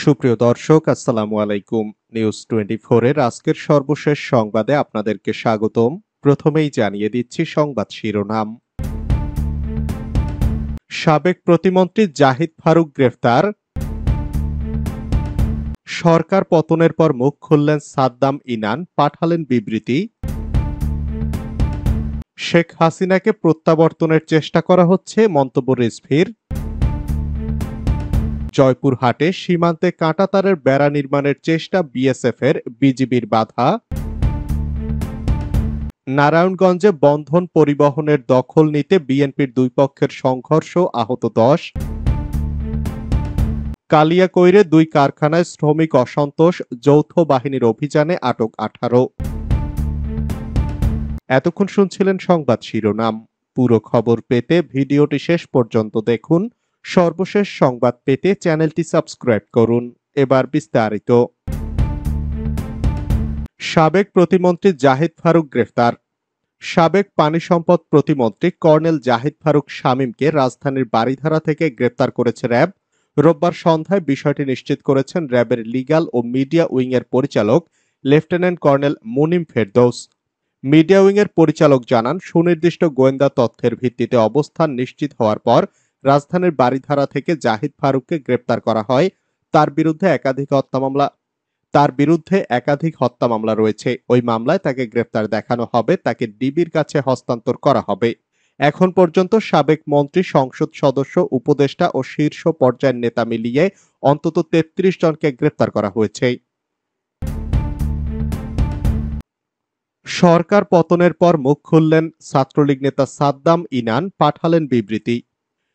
সুপ্রিয় দর্শক, আসসালামু আলাইকুম। নিউজ 24 এর আজকের সর্বশেষ সংবাদে আপনাদেরকে স্বাগতম। প্রথমেই জানিয়ে দিচ্ছি সংবাদ শিরোনাম। সাবেক প্রতিমন্ত্রী জাহিদ ফারুক গ্রেফতার। সরকার পতনের পর মুখ খুললেন সাদ্দাম ইনান, পাঠালেন বিবৃতি। শেখ হাসিনাকে প্রত্যাবর্তনের চেষ্টা করা হচ্ছে, মন্তব্য রিজভীর। জয়পুরহাটে সীমান্তে কাঁটাতারের বেড়া নির্মাণের চেষ্টা বিএসএফ এর, বিজিবির বাধা। নারায়ণগঞ্জে বন্ধন পরিবহনের দখল নিতে বিএনপির দুই পক্ষের সংঘর্ষ, আহত 10। কালিয়াকৈরে দুই কারখানায় শ্রমিক অসন্তোষ, যৌথ বাহিনীর অভিযানে আটক 18। এতক্ষণ শুনছিলেন সংবাদ শিরোনাম। পুরো খবর পেতে ভিডিওটি শেষ পর্যন্ত দেখুন। সর্বশেষ সংবাদ পেতে চ্যানেলটি সাবস্ক্রাইব করুন। এবার বিস্তারিত। সাবেক প্রতিমন্ত্রী জাহিদ ফারুক গ্রেফতার। সাবেক পানি সম্পদ প্রতিমন্ত্রী কর্নেল জাহিদ ফারুক শামীমকে রাজধানীর বারিধারা থেকে গ্রেফতার করেছে র্যাব। রোববার সন্ধ্যায় বিষয়টি নিশ্চিত করেছেন র্যাবের লিগ্যাল ও মিডিয়া উইং এর পরিচালক lieutenant colonel Munim Ferdous. Media wing এর পরিচালক জানান, সুনির্দিষ্ট গোয়েন্দা তথ্যের ভিত্তিতে অবস্থান নিশ্চিত হওয়ার পর রাজধানীর বারিধারা থেকে জাহিদ ফারুককে গ্রেফতার করা হয়। তার বিরুদ্ধে একাধিক হত্যা মামলা রয়েছে। ওই মামলায় তাকে গ্রেফতার দেখানো হবে, তাকে ডিবির কাছে হস্তান্তর করা হবে। এখন পর্যন্ত সাবেক মন্ত্রী, সংসদ সদস্য, উপদেষ্টা ও শীর্ষ পর্যায়ের নেতা মিলিয়ে অন্তত ৩৩ জনকে গ্রেফতার করা হয়েছে। সরকার পতনের পর মুখ খুললেন ছাত্রলীগ নেতা সাদ্দাম ইনান, পাঠালেন বিবৃতি।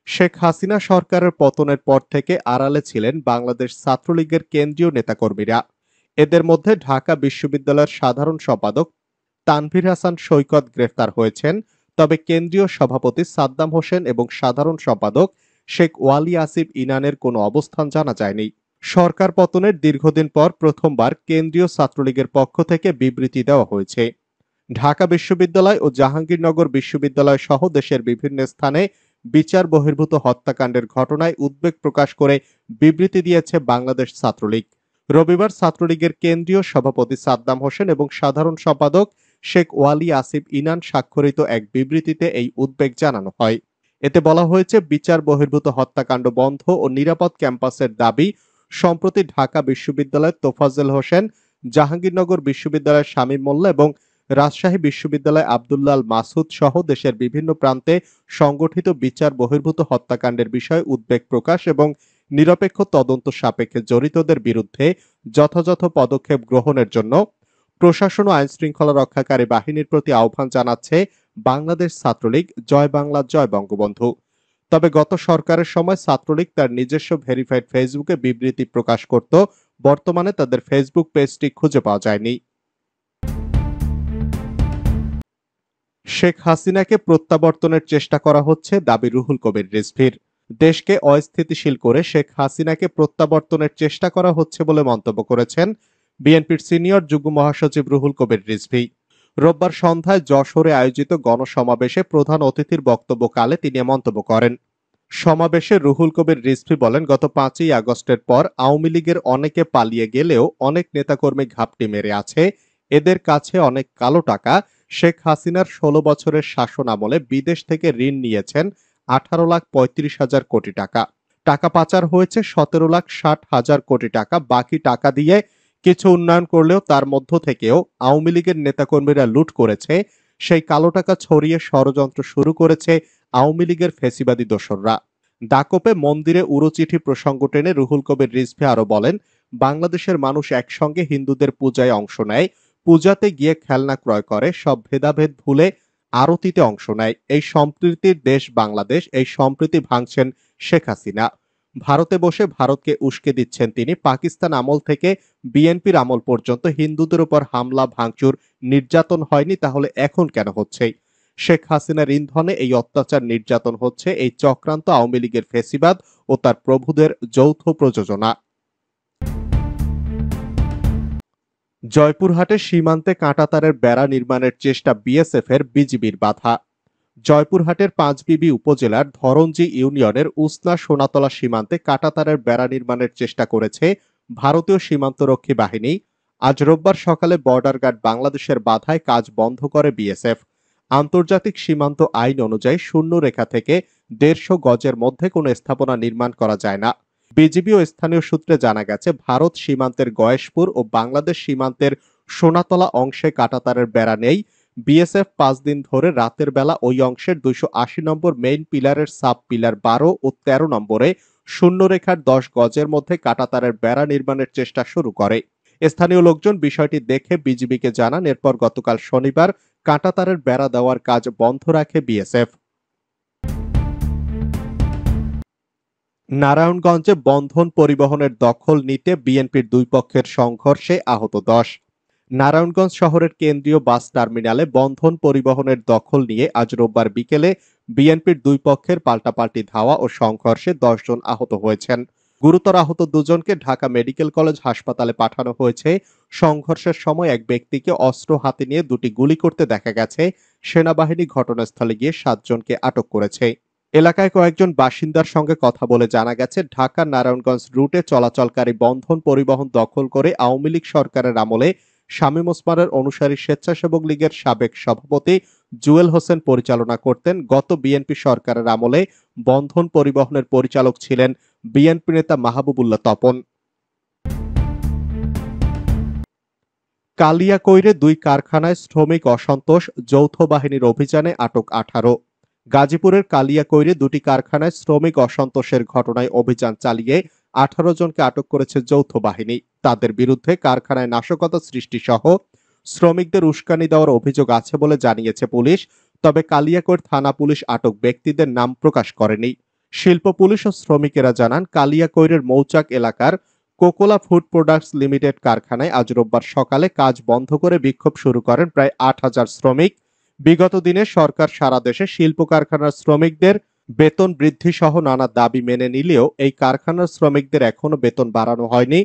শেখ হাসিনা সরকারের পতনের পর থেকে আড়ালে ছিলেন বাংলাদেশ ছাত্রলীগের কেন্দ্রীয় নেতাকর্মীরা। এদের মধ্যে ঢাকা বিশ্ববিদ্যালয়ের সাধারণ সম্পাদক তানভীর হাসান সৈকত গ্রেফতার হয়েছেন। তবে কেন্দ্রীয় সভাপতি সাদ্দাম হোসেন এবং সাধারণ সম্পাদক শেখ ওয়ালি আসিফ ইনানের কোনো অবস্থান জানা যায়নি। সরকার পতনের দীর্ঘদিন পর প্রথমবার কেন্দ্রীয় ছাত্রলীগের পক্ষ থেকে বিবৃতি দেওয়া হয়েছে। ঢাকা বিশ্ববিদ্যালয় ও জাহাঙ্গীরনগর বিশ্ববিদ্যালয় সহ দেশের বিভিন্ন স্থানে বিচার বহির্ভূত হত্যাকাণ্ডের ঘটনায় উদ্বেগ প্রকাশ করে বিবৃতি দিয়েছে বাংলাদেশ ছাত্রলীগ। রবিবার ছাত্রলীগের কেন্দ্রীয় সভাপতি সাদ্দাম হোসেন এবং সাধারণ সম্পাদক শেখ ওয়ালি আসিফ ইনান স্বাক্ষরিত এক বিবৃতিতে এই উদ্বেগ জানানো হয়। এতে বলা হয়েছে, বিচার বহির্ভূত হত্যাকাণ্ড বন্ধ ও নিরাপদ ক্যাম্পাসের দাবি। সম্প্রতি ঢাকা বিশ্ববিদ্যালয়ের তোফাজ্জল হোসেন, জাহাঙ্গীরনগর বিশ্ববিদ্যালয়ের শামীম মোল্লা এবং রাজশাহী বিশ্ববিদ্যালয় আব্দুল্লাহ আল মাসুদ সহ দেশের বিভিন্ন প্রান্তে সংগঠিত বিচার বহির্ভূত হত্যাকাণ্ডের বিষয়ে উদ্বেগ প্রকাশ এবং নিরপেক্ষ তদন্ত সাপেক্ষে জড়িতদের বিরুদ্ধে যথাযথ পদক্ষেপ গ্রহণের জন্য প্রশাসন ও আইন শৃঙ্খলা রক্ষাকারী বাহিনীর প্রতি আহ্বান জানাচ্ছে বাংলাদেশ ছাত্রলীগ। জয় বাংলা, জয় বঙ্গবন্ধু। তবে গত সরকারের সময় ছাত্রলীগ তার নিজস্ব ভেরিফাইড ফেসবুকে বিবৃতি প্রকাশ করত। বর্তমানে তাদের ফেসবুক পেজটি খুঁজে পাওয়া যায়নি। শেখ হাসিনাকে প্রত্যাবর্তনের চেষ্টা করা হচ্ছে, দাবি রুহুল কবির রিজভীর। দেশকে অস্থিতিশীল করে শেখ হাসিনাকে প্রত্যাবর্তনের চেষ্টা করা হচ্ছে বলে মন্তব্য করেছেন বিএনপির সিনিয়র যুগ্ম মহাসচিব রুহুল কবির রিজভী। রোববার সন্ধ্যায় যশোরে আয়োজিত গণসমাবেশে প্রধান অতিথির বক্তব্যকালে তিনি মন্তব্য করেন। সমাবেশে রুহুল কবির রিজভী বলেন, গত 5ই আগস্টের পর আওয়ামী লীগের অনেকে পালিয়ে গেলেও অনেক নেতাকর্মী ঘাপটি মেরে আছে। এদের কাছে অনেক কালো টাকা। শেখ হাসিনার 16 বছরের শাসন আমলে বিদেশ থেকে ঋণ নিয়েছেন 18,35,000 কোটি টাকা। টাকা পাচার হয়েছে 17,60,000 কোটি টাকা। বাকি টাকা দিয়ে কিছু উন্নয়ন করলেও তার মধ্য থেকেও আওয়ামী লীগের নেতাকর্মীরা লুট করেছে। সেই কালো টাকা ছড়িয়ে ষড়যন্ত্র শুরু করেছে আওয়ামী লীগের ফ্যাসিবাদী দোসররা। দাকপে মন্দিরে উড়োচিঠি প্রসঙ্গ টেনে রুহুল কবির রিজভী আরো বলেন, বাংলাদেশের মানুষ একসঙ্গে হিন্দুদের পূজায় অংশ নেয়, পূজাতে গিয়ে খেলনা ক্রয় করে, সব ভেদাভেদ ভুলে আরতিতে অংশ নেয়। এই সম্প্রীতির দেশ বাংলাদেশ। এই সম্প্রীতি ভাঙছেন শেখ হাসিনা। ভারতে বসে ভারতকে উস্কে দিচ্ছেন তিনি। পাকিস্তান আমল থেকে বিএনপির আমল পর্যন্ত হিন্দুদের উপর হামলা, ভাঙচুর, নির্যাতন হয়নি, তাহলে এখন কেন হচ্ছে? শেখ হাসিনার ইন্ধনে এই অত্যাচার, নির্যাতন হচ্ছে। এই চক্রান্ত আওয়ামী লীগের ফ্যাসিবাদ ও তার প্রভুদের যৌথ প্রযোজনা। জয়পুরহাটে সীমান্তে কাঁটাতারের বেড়া নির্মাণের চেষ্টা বিএসএফ এর, বিজিবির বাধা। জয়পুরহাটের পাঁচবিবি উপজেলার ধরঞ্জি ইউনিয়নের উসনা সোনাতলা সীমান্তে কাঁটাতারের বেড়া নির্মাণের চেষ্টা করেছে ভারতীয় সীমান্তরক্ষী বাহিনী। আজ রোববার সকালে বর্ডার গার্ড বাংলাদেশের বাধায় কাজ বন্ধ করে বিএসএফ। আন্তর্জাতিক সীমান্ত আইন অনুযায়ী শূন্য রেখা থেকে 150 গজের মধ্যে কোনো স্থাপনা নির্মাণ করা যায় না। বিজিবি ও স্থানীয় সূত্রে জানা গেছে, ভারত সীমান্তের গয়েশপুর ও বাংলাদেশ সীমান্তের সোনাতলা অংশে কাঁটাতারের বেড়া নেই। বিএসএফ 5 দিন ধরে রাতের বেলা ওই অংশের 280 নম্বর মেইন পিলারের সাব পিলার 12 ও 13 নম্বরে শূন্যরেখার 10 গজের মধ্যে কাঁটাতারের বেড়া নির্মাণের চেষ্টা শুরু করে। স্থানীয় লোকজন বিষয়টি দেখে বিজিবিকে জানান। এরপর গতকাল শনিবার কাঁটাতারের বেড়া দেওয়ার কাজ বন্ধ রাখে বিএসএফ। নারায়ণগঞ্জে বন্ধন পরিবহনের দখল নিতে বিএনপির দুই পক্ষের সংঘর্ষে আহত 10। নারায়ণগঞ্জ শহরের কেন্দ্রীয় বাস টার্মিনালে বন্ধন পরিবহনের দখল নিয়ে আজ রোববার বিকেলে বিএনপির দুই পক্ষের পাল্টাপাল্টি ধাওয়া ও সংঘর্ষে 10 জন আহত হয়েছেন। গুরুতর আহত দুজনকে ঢাকা মেডিকেল কলেজ হাসপাতালে পাঠানো হয়েছে। সংঘর্ষের সময় এক ব্যক্তিকে অস্ত্র হাতে নিয়ে দুটি গুলি করতে দেখা গেছে। সেনাবাহিনী ঘটনাস্থলে গিয়ে 7 জনকে আটক করেছে। এলাকায় কয়েকজন বাসিন্দার সঙ্গে কথা বলে জানা গেছে, ঢাকা নারায়ণগঞ্জ রুটে চলাচলকারী বন্ধন পরিবহন দখল করে আওয়ামী লীগ সরকারের আমলে শামীম ওসমানের অনুসারী স্বেচ্ছাসেবক লীগের সাবেক সভাপতি জুয়েল হোসেন পরিচালনা করতেন। গত বিএনপি সরকারের আমলে বন্ধন পরিবহনের পরিচালক ছিলেন বিএনপি নেতা মাহবুবুল্লাহ তপন। কালিয়াকৈরে 2 কারখানায় শ্রমিক অসন্তোষ, যৌথ বাহিনীর অভিযানে আটক 18। গাজীপুরের কালিয়াকৈরে 2টি কারখানায় শ্রমিক অসন্তোষের ঘটনায় অভিযান চালিয়ে 18 জনকে আটক করেছে যৌথ বাহিনী। তাদের বিরুদ্ধে কারখানায় নাশকতা সৃষ্টি সহ শ্রমিকদের উস্কানি দেওয়ার অভিযোগ আছে বলে জানিয়েছে পুলিশ। তবে কালিয়াকৈর থানা পুলিশ আটক ব্যক্তিদের নাম প্রকাশ করেনি। শিল্প পুলিশ ও শ্রমিকেরা জানান, কালিয়াকৈরের মৌচাক এলাকার কোকোলা ফুড প্রোডাক্টস লিমিটেড কারখানায় আজ রোববার সকালে কাজ বন্ধ করে বিক্ষোভ শুরু করেন প্রায় 8,000 শ্রমিক। বিগত দিনে সরকার সারা দেশে শিল্প কারখানার শ্রমিকদের বেতন বৃদ্ধি সহ নানা দাবি মেনে নিলেও এই কারখানার শ্রমিকদের এখনো বেতন বাড়ানো হয়নি।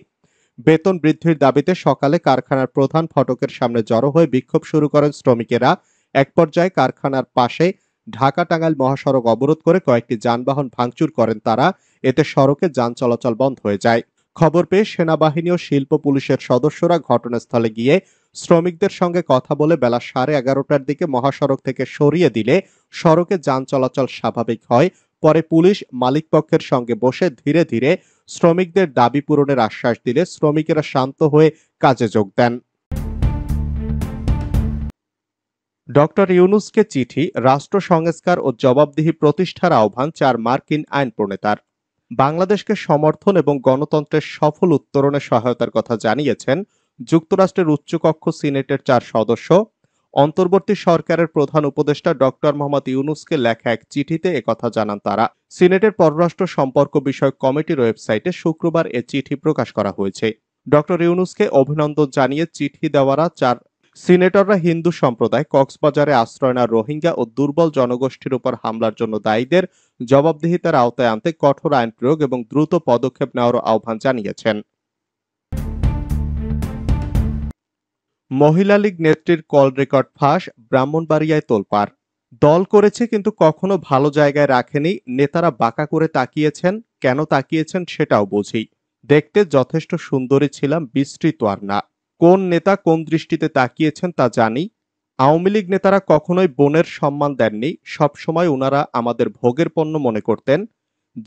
বেতন বৃদ্ধির দাবিতে সকালে কারখানার প্রধান ফটকের সামনে জড়ো হয়ে বিক্ষোভ শুরু করেন শ্রমিকেরা। এক পর্যায়ে কারখানার পাশে ঢাকা টাঙ্গাইল মহাসড়ক অবরোধ করে কয়েকটি যানবাহন ভাঙচুর করেন তারা। এতে সড়কে যান চলাচল বন্ধ হয়ে যায়। খবর পেয়ে সেনাবাহিনী ও শিল্প পুলিশের সদস্যরা ঘটনাস্থলে গিয়ে শ্রমিকদের সঙ্গে কথা বলে বেলা 11:30টার দিকে মহাসড়ক থেকে সরিয়ে দিলে সড়কে যান চলাচল স্বাভাবিক হয়। পরে পুলিশ মালিকপক্ষের সঙ্গে বসে ধীরে ধীরে শ্রমিকদের দাবি পূরণের আশ্বাস দিলে শ্রমিকেরা শান্ত হয়ে কাজে যোগ দেন। ডক্টর ইউনূসকে চিঠি, রাষ্ট্র সংস্কার ও জবাবদিহি প্রতিষ্ঠার আহ্বান 4 মার্কিন আইন প্রণেতার। বাংলাদেশকে সমর্থন এবং গণতন্ত্রের সফল উত্তরণে সহায়তার কথা জানিয়েছেন যুক্তরাষ্ট্রের উচ্চকক্ষ সিনেটের 4 সদস্য। অন্তর্বর্তী সরকারের প্রধান উপদেষ্টা ডক্টর মোহাম্মদ ইউনূসকে লেখা এক চিঠিতে একথা জানান তারা। সিনেটের পররাষ্ট্র সম্পর্ক বিষয়ক কমিটির ওয়েবসাইটে শুক্রবার এ চিঠি প্রকাশ করা হয়েছে। ডক্টর ইউনূসকে অভিনন্দন জানিয়ে চিঠি দেওয়ারা 4 সিনেটররা হিন্দু সম্প্রদায়, কক্সবাজারে আশ্রয় নেওয়া রোহিঙ্গা ও দুর্বল জনগোষ্ঠীর উপর হামলার জন্য দায়ীদের জবাবদিহিতার আওতায় আনতে কঠোর আইন প্রয়োগ এবং দ্রুত পদক্ষেপ নেওয়ারও আহ্বান জানিয়েছেন। মহিলা লীগ নেত্রীর কল রেকর্ড ফাঁস, ব্রাহ্মণবাড়িয়ায় তোলপাড়। দল করেছে কিন্তু কখনো ভালো জায়গায় রাখেনি। নেতারা বাঁকা করে তাকিয়েছেন, কেন তাকিয়েছেন সেটাও বুঝি। দেখতে যথেষ্ট সুন্দরী ছিলাম, বিস্তৃত আর না। কোন নেতা কোন দৃষ্টিতে তাকিয়েছেন তা জানি। আওয়ামী লীগ নেতারা কখনোই বোনের সম্মান দেননি। সবসময় ওনারা আমাদের ভোগের পণ্য মনে করতেন।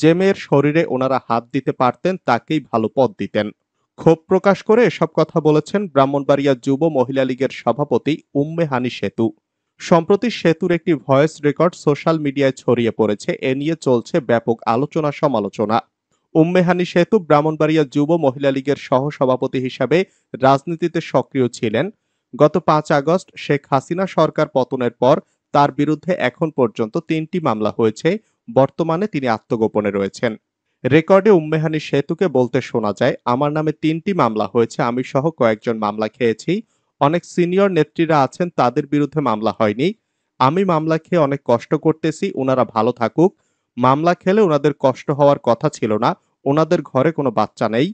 যে মেয়ের শরীরে ওনারা হাত দিতে পারতেন তাকেই ভালো পদ দিতেন। ক্ষোভ প্রকাশ করে এসব কথা বলেছেন ব্রাহ্মণবাড়িয়া যুব মহিলা লীগের সভাপতি উম্মে হানি সেতু। সম্প্রতি সেতুর একটি ভয়েস রেকর্ড সোশ্যাল মিডিয়ায় ছড়িয়ে পড়েছে। এ নিয়ে চলছে ব্যাপক আলোচনা সমালোচনা। উম্মে হানি সেতু ব্রাহ্মণবাড়িয়া যুব মহিলা লীগের সহসভাপতি হিসাবে রাজনীতিতে সক্রিয় ছিলেন। গত 5 আগস্ট শেখ হাসিনা সরকার পতনের পর তার বিরুদ্ধে এখন পর্যন্ত 3টি মামলা হয়েছে। বর্তমানে তিনি আত্মগোপনে রয়েছেন। রেকর্ডে উম্মে হানি সেতুকে বলতে শোনা যায়, আমার নামে 3টি মামলা হয়েছে, আমি সহ কয়েকজন মামলা খেয়েছি। অনেক সিনিয়র নেত্রীরা আছেন, তাদের বিরুদ্ধে মামলা হয়নি। আমি মামলা খেয়ে অনেক কষ্ট করতেছি, ওনারা ভালো থাকুক। মামলা খেলে ওনাদের কষ্ট হওয়ার কথা ছিল না। ওনাদের ঘরে কোনো বাচ্চা নেই।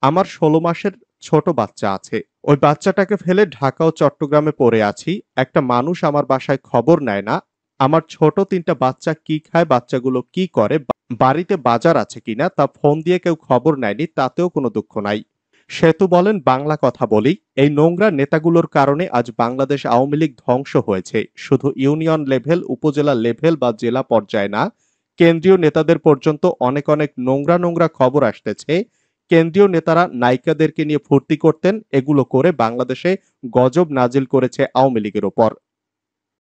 আমার 16 মাসের ছোট বাচ্চা আছে। ওই বাচ্চাটাকে ফেলে ঢাকা ও চট্টগ্রামে পড়ে আছি। একটা মানুষ আমার বাসায় খবর নেয় না। আমার ছোট 3টা বাচ্চা কি খায়, বাচ্চাগুলো কি করে, বাড়িতে বাজার আছে কিনা তা ফোন দিয়ে কেউ খবর নেয়নি, তাতেও কোনো দুঃখ নাই। সেতু বলেন, বাংলা কথা বলি, এই নোংরা নেতাগুলোর কারণে আজ বাংলাদেশ আওয়ামী লীগ ধ্বংস হয়েছে। শুধু ইউনিয়ন লেভেল, উপজেলা লেভেল বা জেলা পর্যায়ে না, কেন্দ্রীয় নেতাদের পর্যন্ত অনেক অনেক নোংরা নোংরা খবর আসতেছে। কেন্দ্রীয় নেতারা নায়িকাদেরকে নিয়ে ফুর্তি করতেন, এগুলো করে বাংলাদেশে গজব নাজিল করেছে আওয়ামী লীগের ওপর।